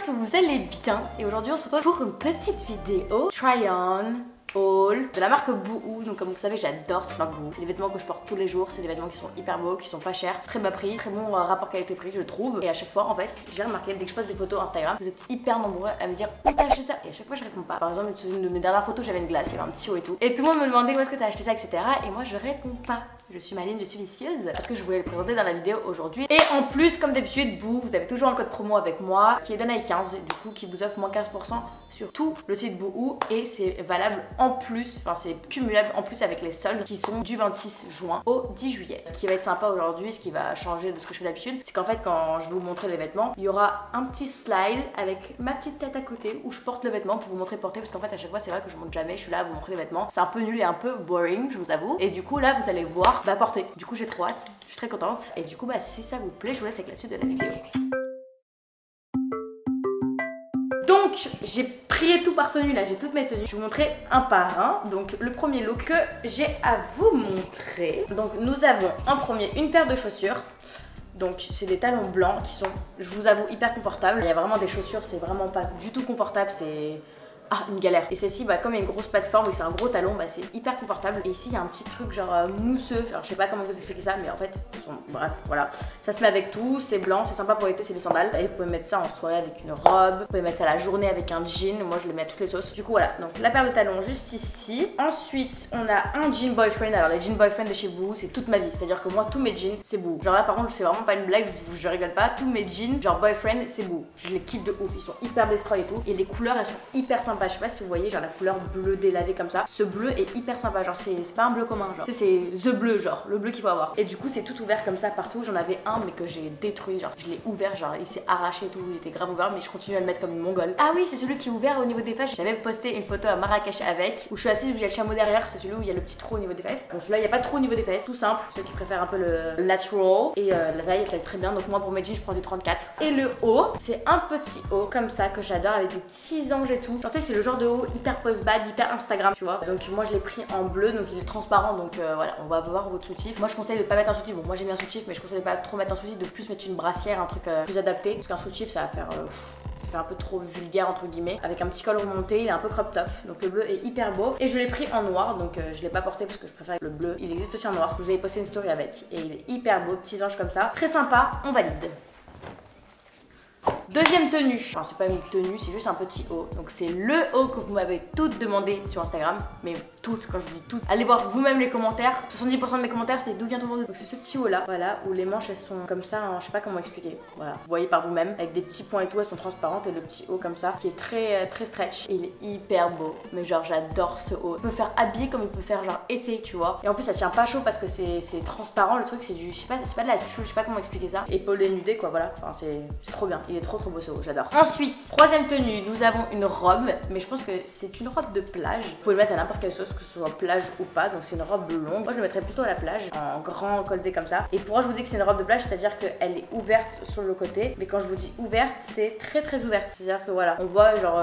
que vous allez bien. Et aujourd'hui on se retrouve pour une petite vidéo try on haul de la marque Boohoo. Donc comme vous savez j'adore cette marque Boohoo. C'est des vêtements que je porte tous les jours, c'est des vêtements qui sont hyper beaux, qui sont pas chers, très bas prix, très bon rapport qualité-prix je trouve. Et à chaque fois en fait j'ai remarqué dès que je poste des photos Instagram, vous êtes hyper nombreux à me dire où t'as acheté ça. Et à chaque fois je réponds pas. Par exemple une de mes dernières photos j'avais une glace, il y avait un petit haut et tout. Et tout le monde me demandait où est-ce que t'as acheté ça etc. Et moi je réponds pas. Je suis maligne, je suis vicieuse parce que je voulais le présenter dans la vidéo aujourd'hui. Et en plus, comme d'habitude, vous avez toujours un code promo avec moi qui est Danae15, du coup qui vous offre moins 15% sur tout le site Boohoo. Et c'est valable en plus, enfin c'est cumulable en plus avec les soldes qui sont du 26 juin au 10 juillet. Ce qui va être sympa aujourd'hui, ce qui va changer de ce que je fais d'habitude, c'est qu'en fait quand je vais vous montrer les vêtements, il y aura un petit slide avec ma petite tête à côté où je porte le vêtement pour vous montrer porter. Parce qu'en fait à chaque fois c'est vrai que je monte jamais, je suis là à vous montrer les vêtements. C'est un peu nul et un peu boring, je vous avoue. Et du coup là vous allez voir porter. Du coup j'ai trop hâte, je suis très contente. Et du coup bah si ça vous plaît, je vous laisse avec la suite de la vidéo. Donc j'ai trié tout par tenue là, j'ai toutes mes tenues. Je vais vous montrer un par un. Donc le premier look que j'ai à vous montrer. Donc nous avons en premier une paire de chaussures. Donc c'est des talons blancs qui sont, je vous avoue, hyper confortables. Il y a vraiment des chaussures, c'est vraiment pas du tout confortable, c'est... Ah, une galère. Et celle-ci, bah, comme il y a une grosse plateforme et que c'est un gros talon, bah, c'est hyper confortable. Et ici, il y a un petit truc genre mousseux. Alors, je sais pas comment vous expliquer ça, mais en fait, bref, voilà. Ça se met avec tout, c'est blanc, c'est sympa pour l'été, c'est des sandales. Et vous pouvez mettre ça en soirée avec une robe. Vous pouvez mettre ça la journée avec un jean. Moi, je le mets à toutes les sauces. Du coup, voilà. Donc, la paire de talons juste ici. Ensuite, on a un jean boyfriend. Alors, les jean boyfriend de chez Boohoo, c'est toute ma vie. C'est-à-dire que moi, tous mes jeans, c'est Boohoo. Genre là, par contre, c'est vraiment pas une blague, je rigole pas. Tous mes jeans, genre boyfriend, c'est Boohoo. Je les kiffe de ouf. Ils sont hyper destroy et tout. Et les couleurs, elles sont hyper sympas. Je sais pas si vous voyez, la couleur bleu délavé comme ça. Ce bleu est hyper sympa, genre c'est pas un bleu commun, genre c'est the bleu, genre le bleu qu'il faut avoir. Et du coup c'est tout ouvert comme ça partout. J'en avais un mais que j'ai détruit, genre je l'ai ouvert, genre il s'est arraché et tout, il était grave ouvert mais je continue à le mettre comme une mongole. Ah oui, c'est celui qui est ouvert au niveau des fesses. J'avais posté une photo à Marrakech avec, où je suis assise, où il y a le chameau derrière, c'est celui où il y a le petit trou au niveau des fesses. Donc celui-là il n'y a pas de trou au niveau des fesses, tout simple, ceux qui préfèrent un peu le natural. Et la taille elle fait très bien, donc moi pour mes jeans je prends du 34. Et le haut, c'est un petit haut comme ça que j'adore avec des petits anges et tout. Genre tu sais c'est le genre de haut hyper post-bad, hyper Instagram, tu vois. Donc moi je l'ai pris en bleu, donc il est transparent, donc voilà, on va voir votre soutif. Moi je conseille de pas mettre un soutif, bon moi j'ai mis un soutif, mais je conseille de pas trop mettre un soutif, de plus mettre une brassière, un truc plus adapté, parce qu'un soutif ça va faire ça fait un peu trop vulgaire entre guillemets, avec un petit col remonté, il est un peu crop top, donc le bleu est hyper beau. Et je l'ai pris en noir, donc je l'ai pas porté parce que je préfère le bleu. Il existe aussi en noir, je vous avais posté une story avec, et il est hyper beau, petits anges comme ça, très sympa, on valide. Deuxième tenue, enfin c'est pas une tenue, c'est juste un petit haut. Donc c'est le haut que vous m'avez toutes demandé sur Instagram, mais toutes, quand je dis toutes, allez voir vous-même les commentaires. 70% de mes commentaires c'est d'où vient ton haut. Donc c'est ce petit haut là, voilà, où les manches elles sont comme ça, hein, je sais pas comment expliquer. Voilà, vous voyez par vous-même, avec des petits points et tout, elles sont transparentes, et le petit haut comme ça, qui est très stretch, et il est hyper beau. Mais genre j'adore ce haut. Il peut faire habillé comme il peut faire genre été, tu vois. Et en plus ça tient pas chaud parce que c'est transparent, le truc c'est du, je sais pas, c'est pas de la tulle, je sais pas comment expliquer ça. Épaule dénudée quoi, voilà, enfin c'est trop bien, il est trop beau ce haut, j'adore. Ensuite, troisième tenue, nous avons une robe, mais je pense que c'est une robe de plage. Vous pouvez le mettre à n'importe quelle sauce, que ce soit plage ou pas, donc c'est une robe longue. Moi je le mettrais plutôt à la plage, en grand colleté comme ça. Et pourquoi je vous dis que c'est une robe de plage, c'est-à-dire qu'elle est ouverte sur le côté, mais quand je vous dis ouverte, c'est très ouverte. C'est-à-dire que voilà, on voit genre,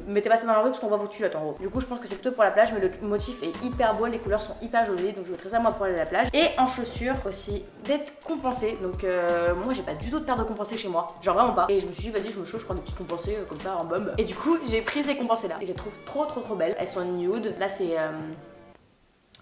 mettez pas ça dans la rue parce qu'on voit vos culottes en gros. Du coup je pense que c'est plutôt pour la plage, mais le motif est hyper beau, les couleurs sont hyper jolies, donc je mettrais ça moi pour aller à la plage. Et en chaussures aussi, d'être compensée, donc moi j'ai pas du tout de paire de compensées chez moi, genre vraiment pas. Et je me suis dit vas-y je me chauffe, je prends des petites compensées comme ça en bombe. Et du coup j'ai pris ces compensées là et je les trouve trop belles. Elles sont nude, là c'est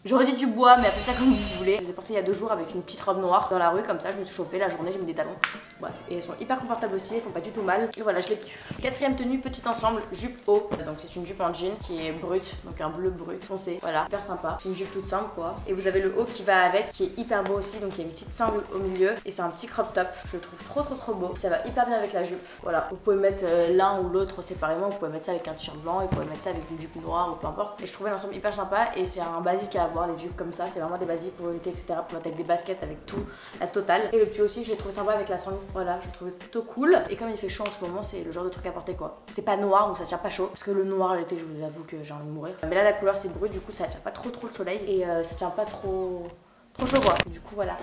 j'aurais dit du bois, mais appelez ça comme vous voulez. Je les ai portées il y a 2 jours avec une petite robe noire dans la rue, comme ça. Je me suis chauffée la journée, j'ai mis des talons. Bref, et elles sont hyper confortables aussi, elles font pas du tout mal. Et voilà, je les kiffe. Quatrième tenue, petit ensemble, jupe haut. Donc c'est une jupe en jean qui est brute, donc un bleu brut foncé. Voilà, hyper sympa. C'est une jupe toute simple quoi. Et vous avez le haut qui va avec, qui est hyper beau aussi. Donc il y a une petite sangle au milieu et c'est un petit crop top. Je le trouve trop beau. Ça va hyper bien avec la jupe. Voilà, vous pouvez mettre l'un ou l'autre séparément. Vous pouvez mettre ça avec un t-shirt blanc, et vous pouvez mettre ça avec une jupe noire ou peu importe. Et je trouvais l'ensemble hyper sympa et c'est un basique à avoir les jupes comme ça. C'est vraiment des basiques pour l'été, etc. Pour mettre avec des baskets, avec tout, la totale. Et le petit aussi, je l'ai trouvé sympa avec la sangle. Voilà, je l'ai trouvé plutôt cool. Et comme il fait chaud en ce moment, c'est le genre de truc à porter quoi. C'est pas noir, donc ça tient pas chaud. Parce que le noir l'été, je vous avoue que j'ai envie de mourir. Mais là, la couleur c'est brut, du coup, ça tient pas trop le soleil. Et ça tient pas trop chaud quoi. Du coup, voilà.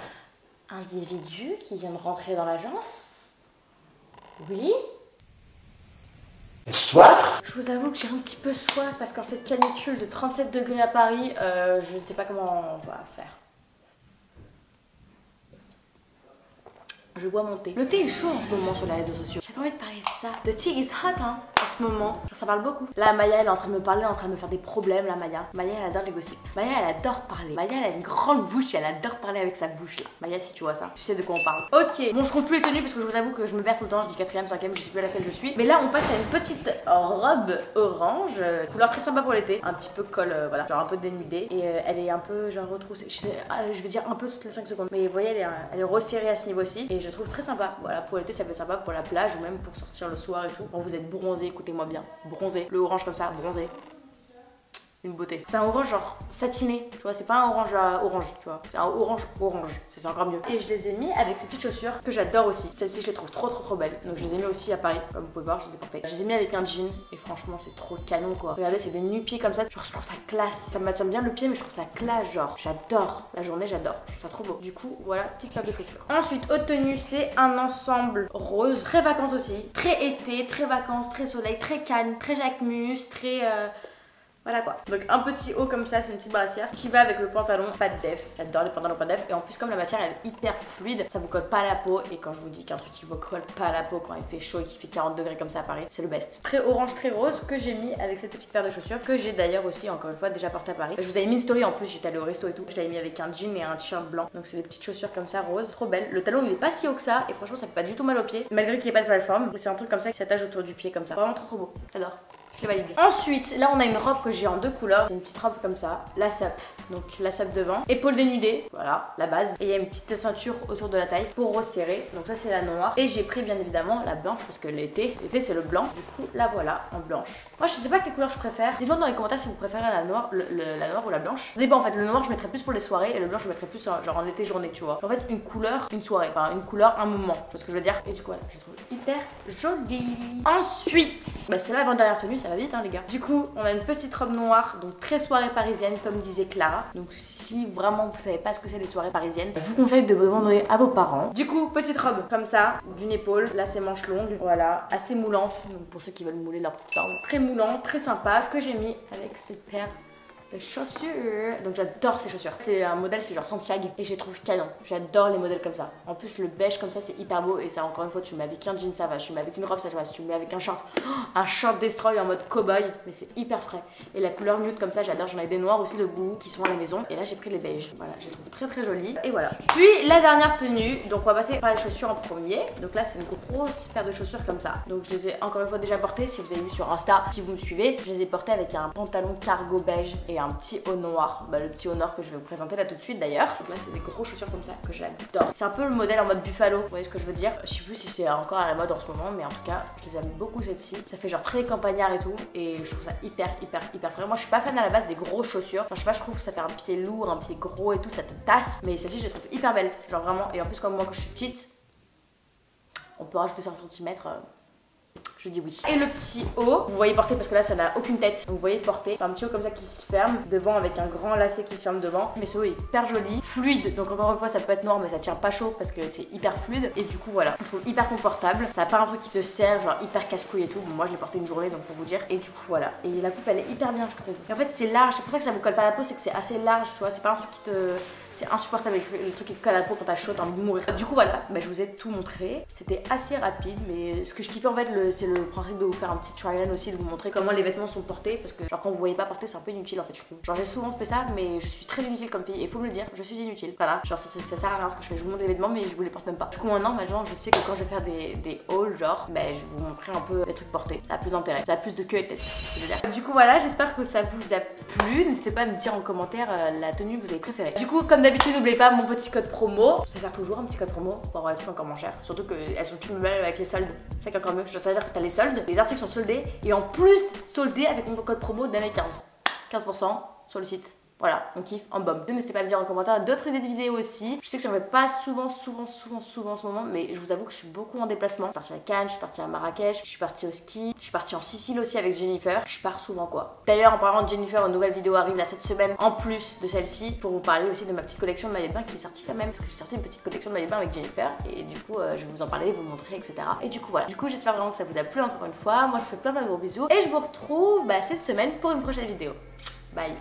Individu qui vient de rentrer dans l'agence. Oui. Soif. Je vous avoue que j'ai un petit peu soif parce qu'en cette canicule de 37 degrés à Paris, je ne sais pas comment on va faire. Je bois mon thé. Le thé est chaud en ce moment sur les réseaux sociaux. j'avais envie de parler de ça. The tea is hot, hein, en ce moment. Genre, ça parle beaucoup. Là, Maya, elle est en train de me parler, elle est en train de me faire des problèmes, là, Maya. Maya, elle adore les gossips. Maya, elle adore parler. Maya, elle a une grande bouche et elle adore parler avec sa bouche, là. Maya, si tu vois ça, tu sais de quoi on parle. Ok, bon, je compte plus les tenues parce que je vous avoue que je me perds tout le temps. Je dis 4ème, 5ème, je sais plus à laquelle je suis. Mais là, on passe à une petite robe orange, couleur très sympa pour l'été. Un petit peu col, voilà, genre un peu dénudée. Et elle est un peu, genre, retroussée. Je vais dire un peu toutes les 5 secondes. Mais vous voyez, elle est resserrée à ce niveau-ci. Et je la trouve très sympa. Voilà, pour l'été, ça peut être sympa pour la plage ou même pour sortir le soir et tout. Quand vous êtes bronzé, écoutez-moi bien. Bronzé, le orange comme ça, bronzé. Une beauté. C'est un orange genre satiné, tu vois, c'est pas un orange orange, tu vois, c'est un orange, c'est encore mieux. Et je les ai mis avec ces petites chaussures que j'adore aussi. Celles-ci, je les trouve trop belles. Donc je les ai mis aussi à Paris, comme vous pouvez voir, je les ai portées. Je les ai mis avec un jean et franchement, c'est trop canon quoi. Regardez, c'est des nu-pieds comme ça, genre je trouve ça classe. Ça m'attire bien le pied, mais je trouve ça classe, genre j'adore. La journée, j'adore. Je trouve ça trop beau. Du coup, voilà, petite paire de chaussures. Ensuite, haute tenue, c'est un ensemble rose, très vacances aussi, très été, très vacances, très soleil, très canne, très Jacquemus, très voilà quoi. Donc un petit haut comme ça, c'est une petite brassière qui va avec le pantalon pas de def. J'adore les pantalons pas de def. Et en plus comme la matière elle est hyper fluide, ça vous colle pas à la peau. Et quand je vous dis qu'un truc qui vous colle pas à la peau quand il fait chaud et qu'il fait 40 degrés comme ça à Paris, c'est le best. Très orange, très rose que j'ai mis avec cette petite paire de chaussures que j'ai d'ailleurs aussi encore une fois déjà portée à Paris. Je vous avais mis une story en plus, j'étais allée au resto et tout. Je l'avais mis avec un jean et un t-shirt blanc. Donc c'est des petites chaussures comme ça rose, trop belle. Le talon il est pas si haut que ça et franchement ça fait pas du tout mal aux pieds malgré qu'il n'y ait pas de plateforme. C'est un truc comme ça qui s'attache autour du pied comme ça. Vraiment trop beau. J'adore. Je valide. Ensuite, là on a une robe que j'ai en 2 couleurs. C'est une petite robe comme ça, la sape. Donc la sape devant, épaules dénudées, voilà, la base. Et il y a une petite ceinture autour de la taille pour resserrer. Donc ça c'est la noire. Et j'ai pris bien évidemment la blanche parce que l'été c'est le blanc. Du coup la voilà en blanche. Moi je sais pas quelle couleur je préfère. Dites-moi dans les commentaires si vous préférez la noire, la noire ou la blanche. Ça dépend en fait. Le noir je mettrais plus pour les soirées et le blanc je mettrais plus genre en été journée, tu vois. En fait une couleur, une soirée. Enfin une couleur, un moment. Tu vois ce que je veux dire. Et du coup voilà, je la trouve hyper jolie. Ensuite, bah c'est l'avant-dernière tenue, ça va vite hein les gars. Du coup on a une petite robe noire, donc très soirée parisienne comme disait Clara. Donc si vraiment vous savez pas ce que c'est les soirées parisiennes, je vous conseille de vous demander à vos parents. Du coup petite robe comme ça, d'une épaule, là c'est manche longue, voilà, assez moulante, donc pour ceux qui veulent mouler leur petite forme. Très moulant, très sympa, que j'ai mis avec cette paire de chaussures. Donc j'adore ces chaussures. C'est un modèle, c'est genre Santiago et je les trouve canon. J'adore les modèles comme ça. En plus le beige comme ça c'est hyper beau et ça encore une fois tu mets avec un jean ça va, tu mets avec une robe ça va, si tu mets avec un short destroy en mode cowboy, mais c'est hyper frais. Et la couleur nude comme ça j'adore, j'en ai des noirs aussi de goût qui sont à la maison et là j'ai pris les beiges. Voilà, je les trouve très jolies et voilà. Puis la dernière tenue, donc on va passer par les chaussures en premier. Donc là c'est une grosse paire de chaussures comme ça. Donc je les ai encore une fois déjà portées, si vous avez vu sur Insta, si vous me suivez, je les ai portées avec un pantalon cargo beige et un petit haut noir, le petit haut noir que je vais vous présenter là tout de suite d'ailleurs. Donc là c'est des grosses chaussures comme ça que j'adore. C'est un peu le modèle en mode buffalo, vous voyez ce que je veux dire. Je sais plus si c'est encore à la mode en ce moment, mais en tout cas je les aime beaucoup celles-ci. Ça fait genre très campagnard et tout et je trouve ça hyper frais. Moi je suis pas fan à la base des grosses chaussures. Enfin, je sais pas, je trouve que ça fait un pied lourd, un pied gros et tout, ça te tasse. Mais celle-ci je les trouve hyper belle, genre vraiment. Et en plus comme moi quand je suis petite, on peut rajouter 5 cm. Je dis oui. Et le petit haut, vous voyez porter parce que là ça n'a aucune tête. Donc vous voyez porter. C'est un petit haut comme ça qui se ferme devant avec un grand lacet qui se ferme devant. Mais ce haut est hyper joli, fluide. Donc encore une fois ça peut être noir mais ça tient pas chaud parce que c'est hyper fluide. Et du coup voilà, je trouve hyper confortable. Ça n'a pas un truc qui te serre, genre hyper casse-couille et tout. Bon, moi je l'ai porté une journée donc pour vous dire. Et du coup voilà. Et la coupe elle est hyper bien je trouve. Et en fait c'est large, c'est pour ça que ça vous colle pas à la peau, c'est que c'est assez large, tu vois. C'est pas un truc qui te... C'est insupportable avec le truc qui te colle à la peau quand t'as chaud, t'as envie de mourir. Du coup voilà, je vous ai tout montré. C'était assez rapide, mais ce que je kiffais en fait, c'est le principe de vous faire un petit try-on aussi, de vous montrer comment les vêtements sont portés. Parce que genre quand vous voyez pas porter, c'est un peu inutile en fait, je trouve. Genre j'ai souvent fait ça, mais je suis très inutile comme fille. Et faut me le dire, je suis inutile. Voilà, genre ça sert à rien ce que je fais. Je vous montre les vêtements, mais je vous les porte même pas. Du coup maintenant, je sais que quand je vais faire des hauls, genre, je vais vous montrer un peu les trucs portés. Ça a plus d'intérêt, ça a plus de queue et tête. Je veux dire. Du coup voilà, j'espère que ça vous a plu. N'hésitez pas à me dire en commentaire la tenue que vous avez préférée. Du coup, comme d'habitude, n'oubliez pas mon petit code promo. Ça sert toujours un petit code promo pour avoir des trucs encore moins chers. Surtout qu'elles sont toutes belles avec les soldes. C'est ça qui est encore mieux. Je dois dire que t'as les soldes, les articles sont soldés et en plus soldés avec mon code promo d'année 15. 15% sur le site. Voilà, on kiffe en bombe. N'hésitez pas à me dire en commentaire d'autres idées de vidéos aussi. Je sais que j'en fais pas souvent en ce moment, mais je vous avoue que je suis beaucoup en déplacement. Je suis partie à Cannes, je suis partie à Marrakech, je suis partie au ski, je suis partie en Sicile aussi avec Jennifer. Je pars souvent quoi. D'ailleurs, en parlant de Jennifer, une nouvelle vidéo arrive là cette semaine en plus de celle-ci pour vous parler aussi de ma petite collection de maillots de bain qui est sortie quand même. Parce que j'ai sorti une petite collection de maillots de bain avec Jennifer et du coup, je vais vous en parler, vous montrer, etc. Et du coup, voilà. Du coup, j'espère vraiment que ça vous a plu encore une fois. Moi, je vous fais plein de gros bisous et je vous retrouve cette semaine pour une prochaine vidéo. Bye.